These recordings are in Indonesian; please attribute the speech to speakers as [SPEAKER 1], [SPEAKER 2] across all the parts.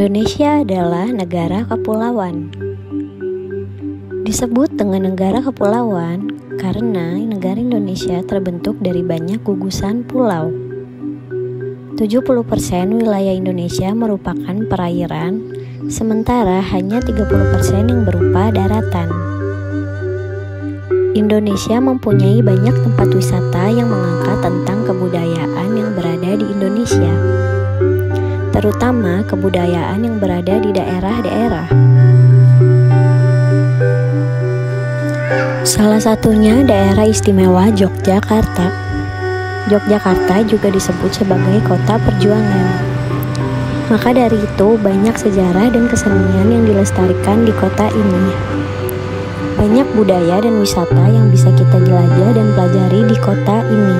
[SPEAKER 1] Indonesia adalah negara kepulauan. Disebut dengan negara kepulauan karena negara Indonesia terbentuk dari banyak gugusan pulau. 70% wilayah Indonesia merupakan perairan, sementara hanya 30% yang berupa daratan. Indonesia mempunyai banyak tempat wisata yang mengangkat tentang kebudayaan yang berada di Indonesia, terutama kebudayaan yang berada di daerah-daerah. Salah satunya daerah istimewa Yogyakarta. Yogyakarta juga disebut sebagai kota perjuangan. Maka dari itu banyak sejarah dan kesenian yang dilestarikan di kota ini. Banyak budaya dan wisata yang bisa kita jelajah dan pelajari di kota ini.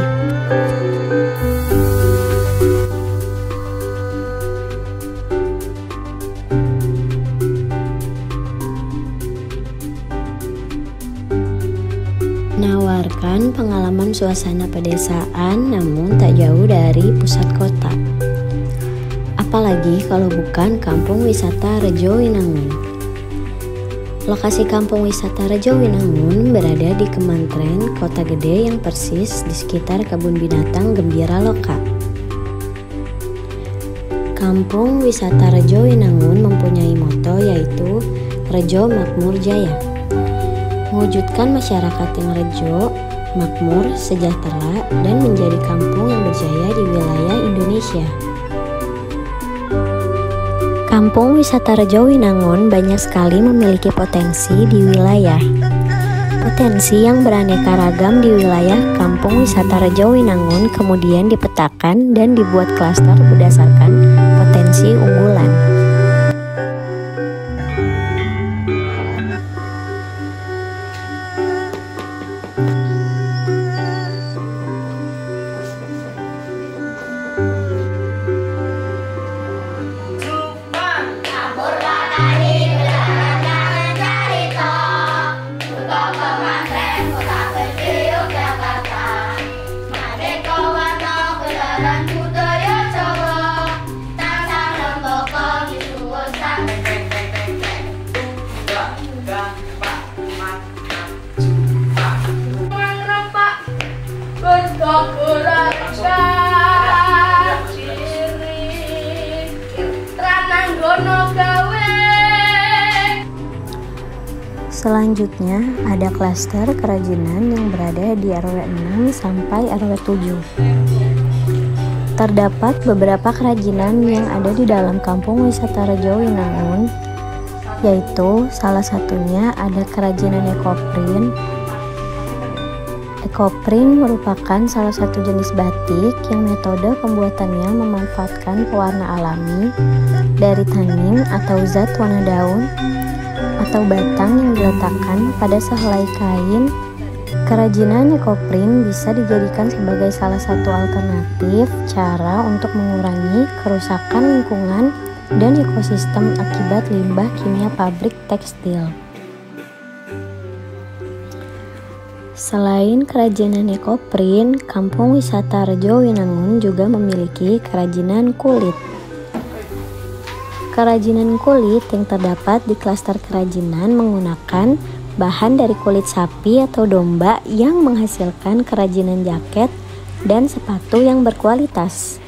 [SPEAKER 1] Menawarkan pengalaman suasana pedesaan namun tak jauh dari pusat kota. Apalagi kalau bukan kampung wisata Rejo Winangun. Lokasi kampung wisata Rejo Winangun berada di Kemantren, Kota Gede yang persis di sekitar kebun binatang Gembira Loka. Kampung wisata Rejo Winangun mempunyai moto yaitu Rejo Makmur Jaya. Mewujudkan masyarakat yang rejo, makmur, sejahtera, dan menjadi kampung yang berjaya di wilayah Indonesia. Kampung wisata Rejo Winangun banyak sekali memiliki potensi di wilayah. Potensi yang beraneka ragam di wilayah Kampung Wisata Rejo Winangun kemudian dipetakan dan dibuat klaster berdasarkan potensi unggulan. Selanjutnya ada klaster kerajinan yang berada di RW 6 sampai RW 7. Terdapat beberapa kerajinan yang ada di dalam Kampung Wisata Rejo Winangun, yaitu salah satunya ada kerajinan ekoprint. Ekoprint merupakan salah satu jenis batik yang metode pembuatannya memanfaatkan pewarna alami dari tanin atau zat warna daun atau batang yang diletakkan pada sehelai kain. Kerajinan ekoprint bisa dijadikan sebagai salah satu alternatif cara untuk mengurangi kerusakan lingkungan dan ekosistem akibat limbah kimia pabrik tekstil. Selain kerajinan ekoprint, Kampung Wisata Rejo Winangun juga memiliki kerajinan kulit. Kerajinan kulit yang terdapat di klaster kerajinan menggunakan bahan dari kulit sapi atau domba yang menghasilkan kerajinan jaket dan sepatu yang berkualitas.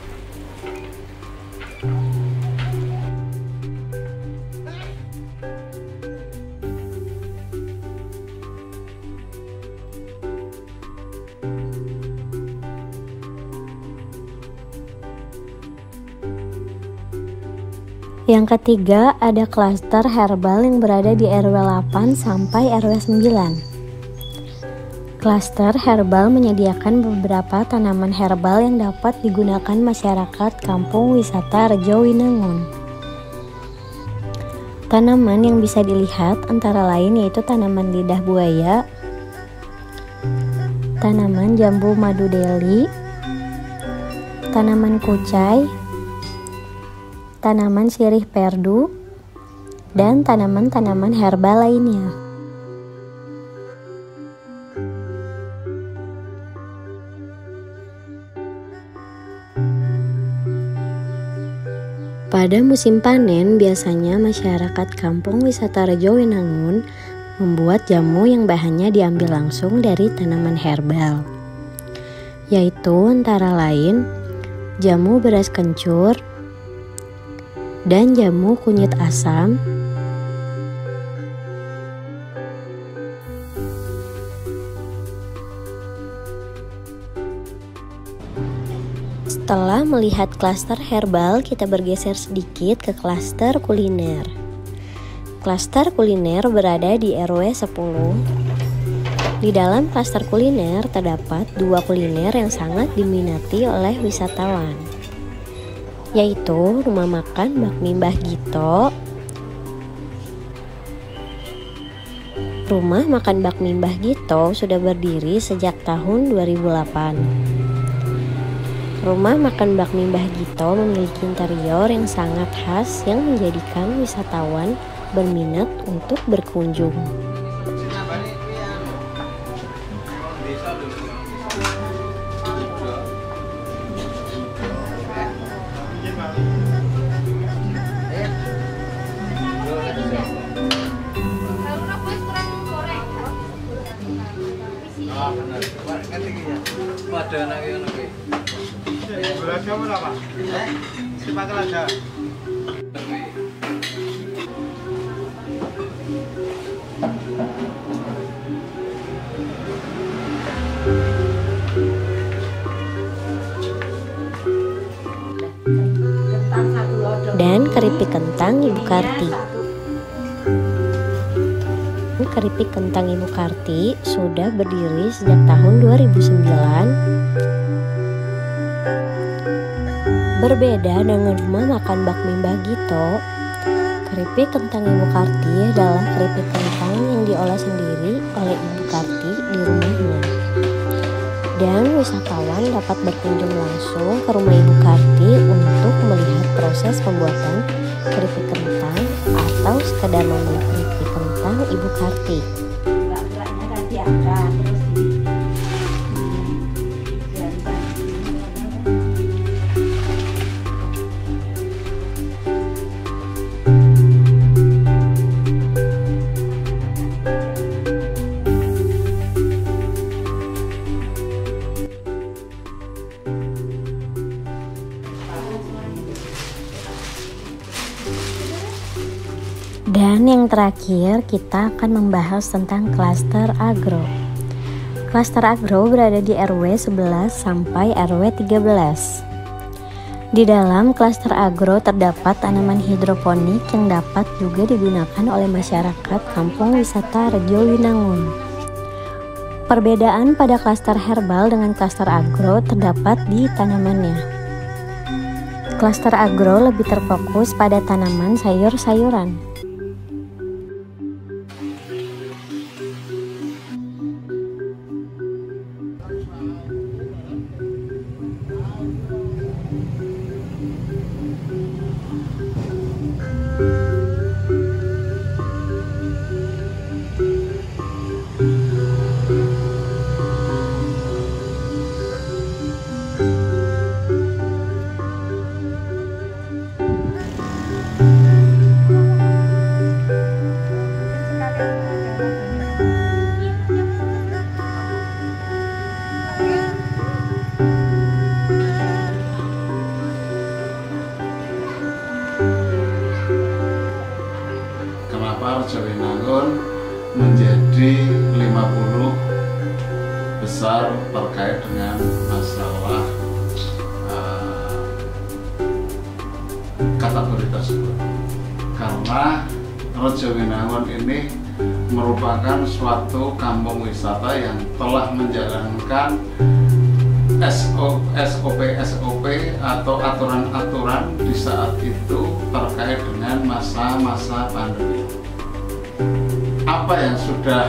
[SPEAKER 1] Yang ketiga, ada klaster herbal yang berada di RW 8 sampai RW 9. Klaster herbal menyediakan beberapa tanaman herbal yang dapat digunakan masyarakat Kampung Wisata Rejo Winangun. Tanaman yang bisa dilihat antara lain yaitu tanaman lidah buaya, tanaman jambu madu deli, tanaman kucai, tanaman sirih perdu, dan tanaman-tanaman herbal lainnya. Pada musim panen, biasanya masyarakat kampung wisata Rejowinangun membuat jamu yang bahannya diambil langsung dari tanaman herbal, yaitu antara lain jamu beras kencur dan jamu kunyit asam, Setelah melihat klaster herbal, kita bergeser sedikit ke klaster kuliner. Klaster kuliner berada di RW 10. Di dalam klaster kuliner terdapat dua kuliner yang sangat diminati oleh wisatawan, yaitu rumah makan Bakmi Mbah Gito. Rumah makan Bakmi Mbah Gito sudah berdiri sejak tahun 2008. Rumah makan Bakmi Mbah Gito memiliki interior yang sangat khas yang menjadikan wisatawan berminat untuk berkunjung. Dan keripik kentang Ibu Karti. Keripik kentang Ibu Karti sudah berdiri sejak tahun 2009. Berbeda dengan rumah makan Bakmi Mbah Gito, keripik kentang Ibu Karti adalah keripik kentang yang diolah sendiri oleh Ibu Karti di rumahnya. Dan wisatawan dapat berkunjung langsung ke rumah Ibu Karti untuk melihat proses pembuatan keripik kentang atau sekedar membeli keripik kentang Ibu Karti. Nanti ada terus Dan yang terakhir, kita akan membahas tentang klaster agro. Klaster agro berada di RW 11 sampai RW 13. Di dalam klaster agro terdapat tanaman hidroponik yang dapat juga digunakan oleh masyarakat kampung wisata Rejowinangun. Perbedaan pada klaster herbal dengan klaster agro terdapat di tanamannya. Klaster agro lebih terfokus pada tanaman sayur-sayuran.
[SPEAKER 2] Rejowinangun menjadi 50 besar terkait dengan masalah kategori tersebut, karena Rejowinangun ini merupakan suatu kampung wisata yang telah menjalankan SOP atau aturan-aturan di saat itu terkait dengan masa-masa pandemi. Apa yang sudah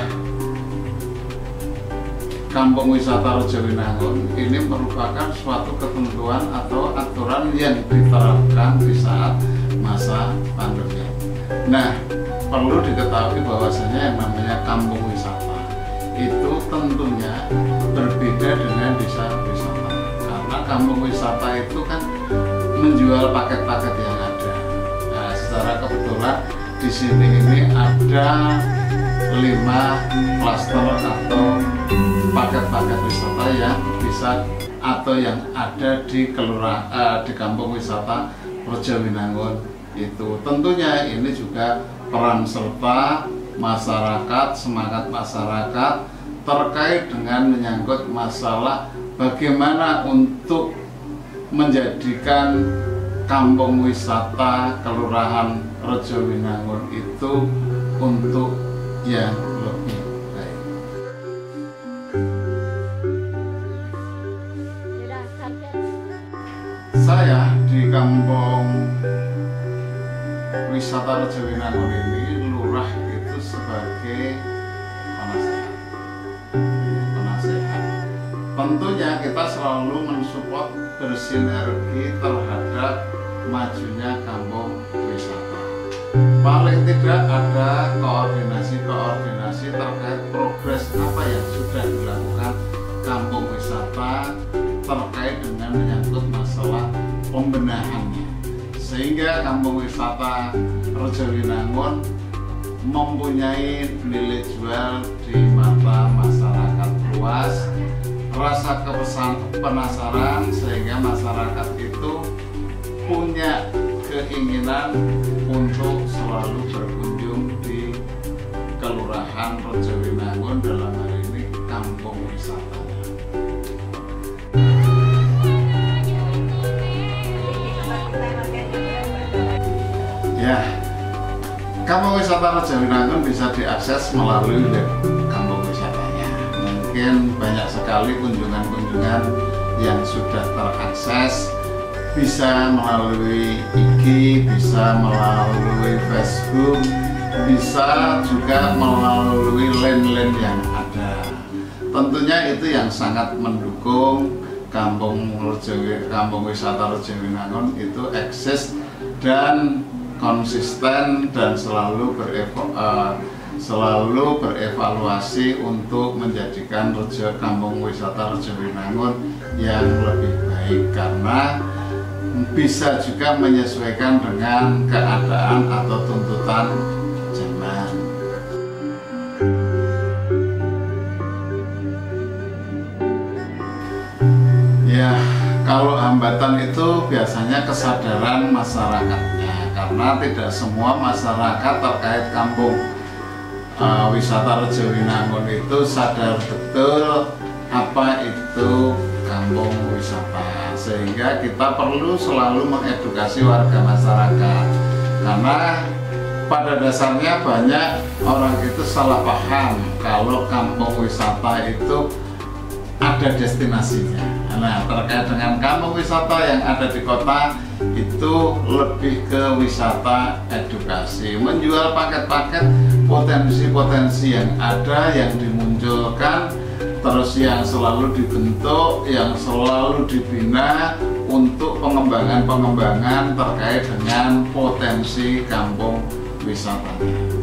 [SPEAKER 2] kampung wisata Rejowinangun ini merupakan suatu ketentuan atau aturan yang diterapkan di saat masa pandemi. Nah, perlu diketahui bahwasanya yang namanya kampung wisata itu tentunya berbeda dengan desa wisata, karena kampung wisata itu kan menjual paket-paket yang ada. saudara, kebetulan di sini ini ada 5 klaster atau paket-paket wisata yang bisa atau yang ada di di kampung wisata Rejowinangun itu. Tentunya ini juga peran serta masyarakat, semangat masyarakat terkait dengan menyangkut masalah bagaimana untuk menjadikan kampung wisata Kelurahan Rejowinangun itu untuk yang lebih baik. Saya di kampung wisata Rejowinangun ini, lurah itu sebagai penasehat. Tentunya kita selalu mensupport bersinergi terhadap majunya kampung wisata. Paling tidak ada koordinasi terkait progres apa yang sudah dilakukan kampung wisata terkait dengan menyangkut masalah pembenahannya, sehingga kampung wisata Rejowinangun mempunyai nilai jual di mata masyarakat luas, rasa penasaran, sehingga masyarakat itu punya keinginan untuk selalu berkunjung di Kelurahan Rejowinangun, dalam hal ini kampung wisatanya. Ya, kampung wisata Rejowinangun bisa diakses melalui web kampung wisatanya. Mungkin banyak sekali kunjungan-kunjungan yang sudah terakses, bisa melalui IG, bisa melalui Facebook, bisa juga melalui link-link yang ada. Tentunya itu yang sangat mendukung kampung wisata Rejowinangun itu eksis dan konsisten dan selalu berevaluasi untuk menjadikan kampung wisata Rejowinangun yang lebih baik, karena bisa juga menyesuaikan dengan keadaan atau tuntutan zaman. Ya, kalau hambatan itu biasanya kesadaran masyarakatnya, karena tidak semua masyarakat terkait kampung wisata Rejowinangun itu sadar betul apa itu kampung wisata, sehingga kita perlu selalu mengedukasi warga masyarakat, karena pada dasarnya banyak orang itu salah paham kalau kampung wisata itu ada destinasinya. Nah, terkait dengan kampung wisata yang ada di kota itu lebih ke wisata edukasi, menjual paket-paket potensi-potensi yang ada, yang dimunculkan, terus yang selalu dibentuk, yang selalu dibina untuk pengembangan-pengembangan terkait dengan potensi kampung wisatanya.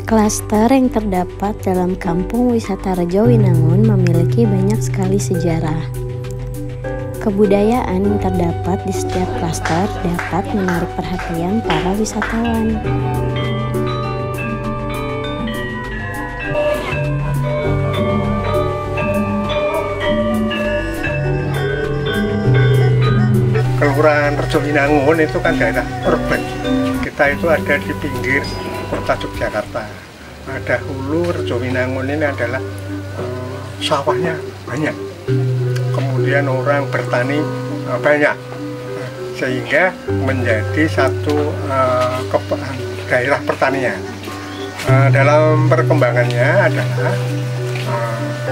[SPEAKER 1] Klaster yang terdapat dalam kampung wisata Rejowinangun memiliki banyak sekali sejarah. Kebudayaan yang terdapat di setiap klaster dapat menarik perhatian para wisatawan.
[SPEAKER 3] Kelurahan Rejowinangun itu kan daerah urban. Kita itu ada di pinggir kota Yogyakarta. Ada hulu Rejowinangun ini adalah sawahnya banyak. Kemudian orang bertani banyak, sehingga menjadi satu daerah pertanian. Dalam perkembangannya adalah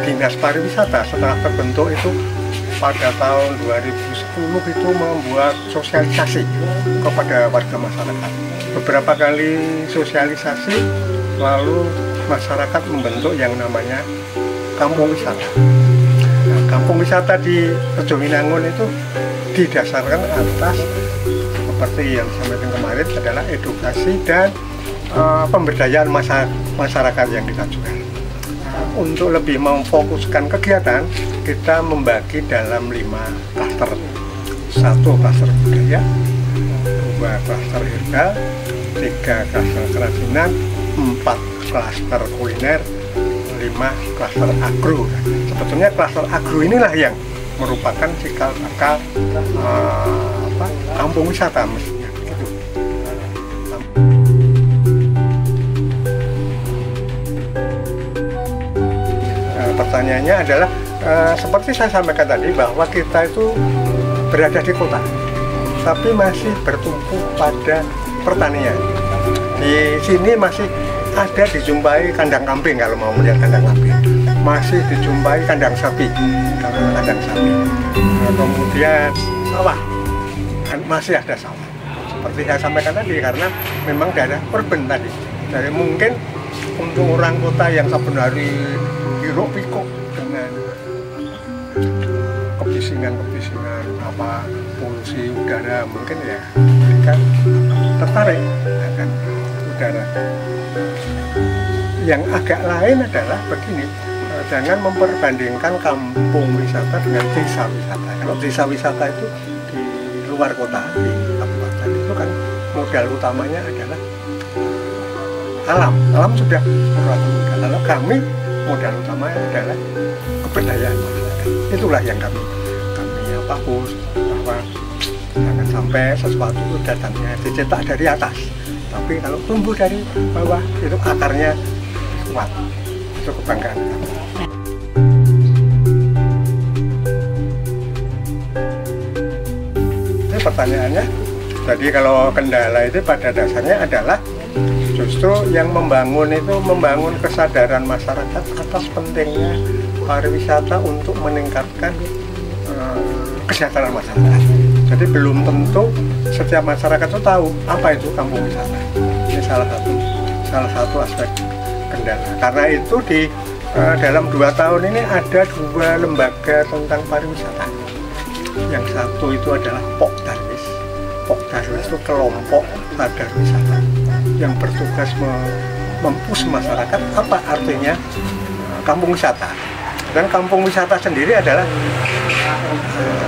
[SPEAKER 3] Dinas Pariwisata setelah terbentuk itu pada tahun 2010 itu membuat sosialisasi kepada warga masyarakat. Beberapa kali sosialisasi, lalu masyarakat membentuk yang namanya kampung wisata. Nah, kampung wisata di Rejowinangun itu didasarkan atas seperti yang disampaikan kemarin adalah edukasi dan pemberdayaan masyarakat yang kita juga. Untuk lebih memfokuskan kegiatan, kita membagi dalam 5 klaster. 1 klaster budaya, 2 klaster herbal, 3 klaster kerajinan, 4 klaster kuliner, 5 klaster agro. Sebetulnya klaster agro inilah yang merupakan cikal bakal kampung wisata mestinya. Gitu. Pertanyaannya adalah seperti saya sampaikan tadi bahwa kita itu berada di kota, tapi masih bertumpu pada pertanian. Di sini masih ada dijumpai kandang kambing kalau mau melihat kandang kambing, masih dijumpai kandang sapi kalau kandang sapi. Kemudian sawah, masih ada sawah. Seperti saya sampaikan tadi, karena memang daerah urban tadi. Jadi mungkin untuk orang kota yang saben hari hiruk pikuk dengan kebisingan polusi udara, mungkin ya mereka tertarik akan udara. Yang agak lain adalah begini, jangan memperbandingkan kampung wisata dengan desa wisata. Kalau desa wisata itu di luar kota, di kabupaten, itu kan modal utamanya adalah alam sudah merupakan modal. Kalau kami modal utamanya adalah kebudayaan masyarakat. Itulah yang kami fokus, bahwa jangan sampai sesuatu itu datangnya dicetak dari atas, tapi kalau tumbuh dari bawah itu akarnya kuat. Itu kebanggaan kami. Ini pertanyaannya, jadi kalau kendala itu pada dasarnya adalah justru yang membangun kesadaran masyarakat atas pentingnya pariwisata untuk meningkatkan kesejahteraan masyarakat. Jadi belum tentu setiap masyarakat itu tahu apa itu kampung wisata. Ini salah satu aspek kendala. Karena itu di dalam 2 tahun ini ada 2 lembaga tentang pariwisata. Yang satu itu adalah Pokdarwis. Pokdarwis itu kelompok sadar wisata yang bertugas mempush masyarakat apa artinya kampung wisata. Dan kampung wisata sendiri adalah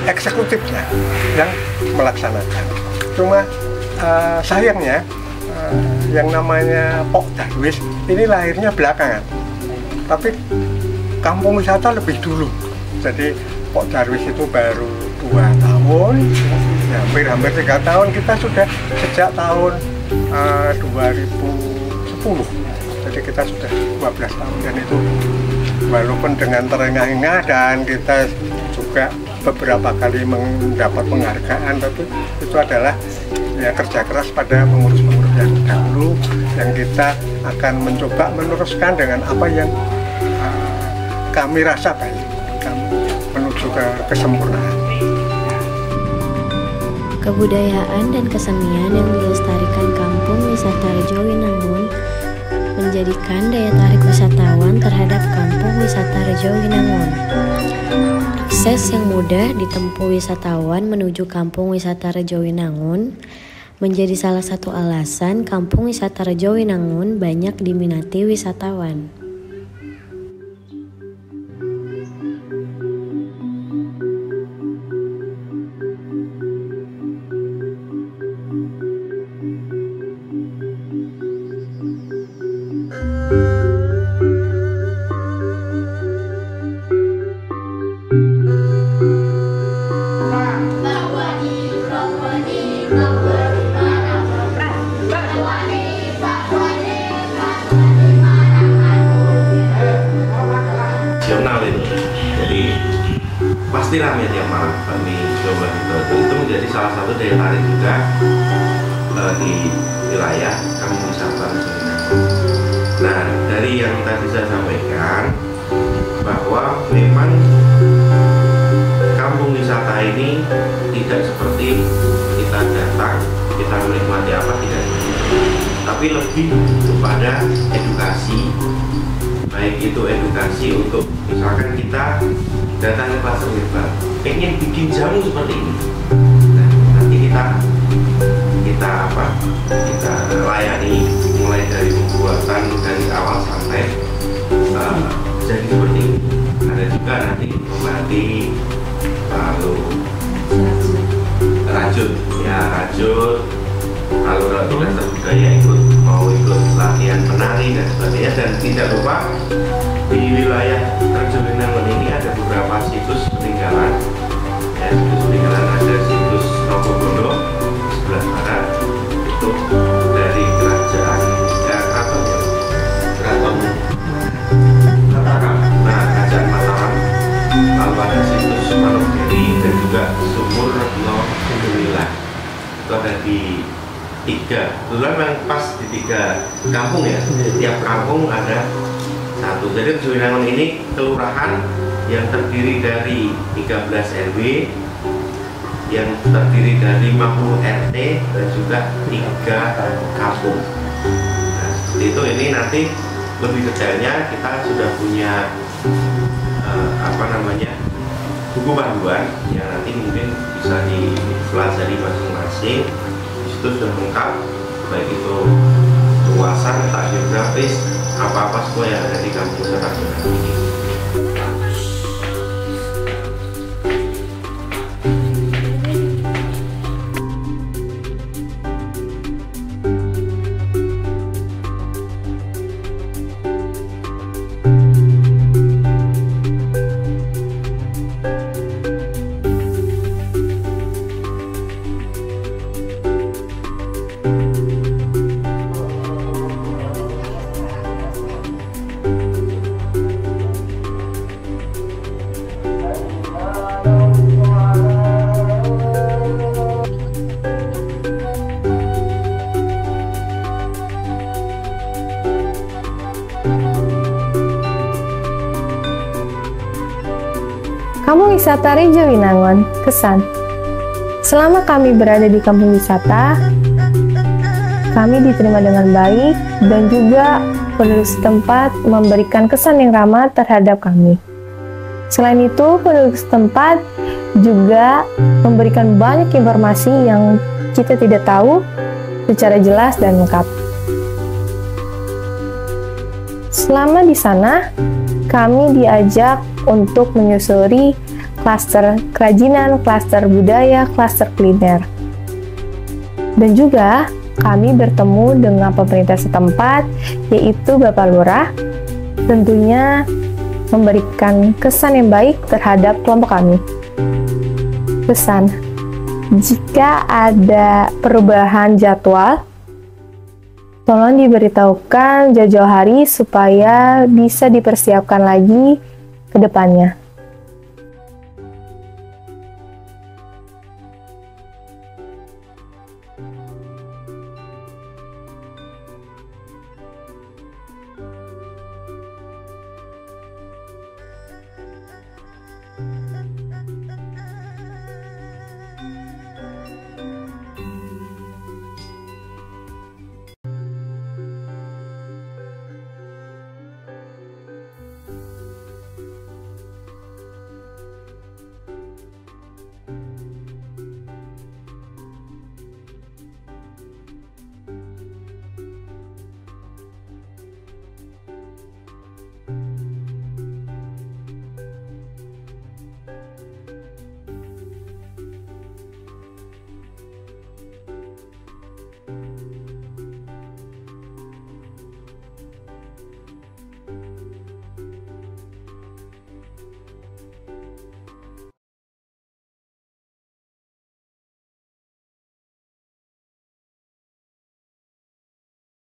[SPEAKER 3] eksekutifnya yang melaksanakan. Cuma sayangnya yang namanya Pokdarwis ini lahirnya belakangan, tapi kampung wisata lebih dulu. Jadi Pokdarwis itu baru 2 tahun, ya, hampir 3 tahun. Kita sudah sejak tahun 2010, jadi kita sudah 12 tahun, dan itu walaupun dengan terengah-engah dan kita juga beberapa kali mendapat penghargaan, tapi itu adalah ya kerja keras pada pengurus-pengurus yang dahulu, yang kita akan mencoba meneruskan dengan apa yang kami rasa baik, kami menuju ke kesempurnaan.
[SPEAKER 1] Kebudayaan dan kesenian yang dilestarikan Kampung Wisata Rejowinangun menjadikan daya tarik wisatawan terhadap Kampung Wisata Rejowinangun. Akses yang mudah ditempuh wisatawan menuju Kampung Wisata Rejowinangun menjadi salah satu alasan Kampung Wisata Rejowinangun banyak diminati wisatawan.
[SPEAKER 4] Pasti ramai tiap malam kami coba itu menjadi salah satu daya tarik juga di wilayah Kampung Wisata Rejowinangun. Nah, dari yang kita bisa sampaikan bahwa memang kampung wisata ini tidak seperti kita datang, kita menikmati apa tidak, tapi lebih kepada edukasi, baik itu edukasi untuk misalkan kita datang ke pasar herbal, pengen bikin jamu seperti ini. Nah, nanti kita layani mulai dari pembuatan dari awal sampai jadi seperti ini. Ada juga nanti membatik, lalu rajut, alur-alur dasar budaya, mau ikut latihan menari dan sebagainya. Dan tidak lupa di wilayah Rejowinangun ini ada beberapa situs peninggalan. Ya, situs peninggalan ada situs Nogobondo sebelah barat, itu dari kerajaan keraton Mataram. Nah, kerajaan Mataram. Lalu ada situs Manogiri dan juga Sumur Retno Sembilan. Itu ada di 3, kebetulan memang pas di 3 kampung ya. Tiap kampung ada satu. Jadi Rejowinangun ini kelurahan yang terdiri dari 13 RW, yang terdiri dari 50 RT dan juga 3 kampung. Nah, seperti itu. Ini nanti lebih detailnya kita sudah punya buku panduan yang nanti mungkin bisa dipelajari masing-masing. Di situ sudah lengkap, baik itu luasan, letak geografis, apa-apa semua yang ada di Kampung Wisata Rejowinangun ini.
[SPEAKER 5] Kampung Wisata Rejowinangun, kesan. Selama kami berada di kampung wisata, kami diterima dengan baik dan juga penduduk setempat memberikan kesan yang ramah terhadap kami. Selain itu, penduduk setempat juga memberikan banyak informasi yang kita tidak tahu secara jelas dan lengkap. Selama di sana, kami diajak untuk menyusuri klaster kerajinan, klaster budaya, klaster kuliner. Dan juga kami bertemu dengan pemerintah setempat, yaitu Bapak Lurah, tentunya memberikan kesan yang baik terhadap kelompok kami. Pesan, jika ada perubahan jadwal, tolong diberitahukan jauh-jauh hari supaya bisa dipersiapkan lagi ke depannya.